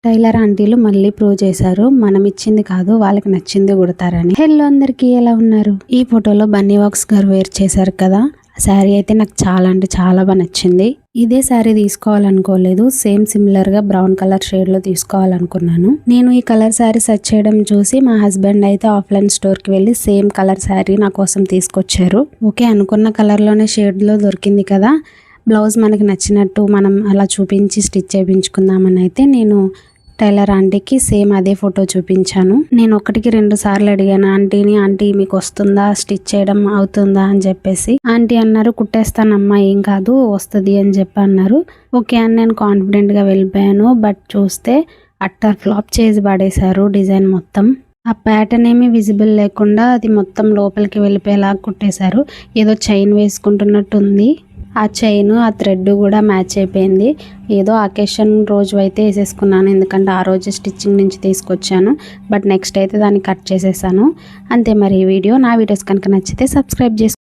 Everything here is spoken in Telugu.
టైలర్ ఆంటీలు మళ్ళీ ప్రూవ్ చేశారు మనం ఇచ్చింది కాదు వాళ్ళకి నచ్చింది కుడతారని. హలో అందరికీ, ఎలా ఉన్నారు? ఈ ఫోటోలో బన్నీ వాక్స్ గారు వేర్ చేశారు కదా, శారీ అయితే నాకు చాలా అంటే చాలా బాగా నచ్చింది. ఇదే శారీ తీసుకోవాలనుకోలేదు, సేమ్ సిమిలర్ గా బ్రౌన్ కలర్ షేడ్ లో తీసుకోవాలనుకున్నాను. నేను ఈ కలర్ శారీ సెర్చ్ చేయడం చూసి మా హస్బెండ్ అయితే ఆఫ్లైన్ స్టోర్ కి వెళ్ళి సేమ్ కలర్ శారీ నా కోసం తీసుకొచ్చారు. ఓకే, అనుకున్న కలర్ లోనే షేడ్ లో దొరికింది కదా, బ్లౌజ్ మనకి నచ్చినట్టు మనం అలా చూపించి స్టిచ్ చేయించుకుందామని అయితే నేను టైలర్ ఆంటీకి సేమ్ అదే ఫోటో చూపించాను. నేను 1-2 సార్లు అడిగాను ఆంటీని, ఆంటీ మీకు వస్తుందా, స్టిచ్ చేయడం అవుతుందా అని చెప్పేసి. ఆంటీ అన్నారు కుట్టేస్తానమ్మా, ఏం కాదు వస్తుంది అని చెప్పి అన్నారు. ఓకే అని నేను కాన్ఫిడెంట్ గా వెళ్ళిపోయాను. బట్ చూస్తే అట్టర్ ఫ్లాప్ చేసి పడేశారు డిజైన్ మొత్తం. ఆ ప్యాటర్న్ ఏమీ విజిబుల్ లేకుండా అది మొత్తం లోపలికి వెళ్ళిపోయేలా కుట్టేశారు. ఏదో చైన్ వేసుకుంటున్నట్టు ఉంది. ఆ చైన్ ఆ థ్రెడ్ కూడా మ్యాచ్ అయిపోయింది. ఏదో అకేషన్ రోజు అయితే వేసేసుకున్నాను, ఎందుకంటే ఆ రోజు స్టిచ్చింగ్ నుంచి తీసుకొచ్చాను. బట్ నెక్స్ట్ అయితే దాన్ని కట్ చేసేసాను అంతే. మరి ఈ వీడియో నా వీడియోస్ కనుక నచ్చితే సబ్స్క్రైబ్ చేసుకోండి.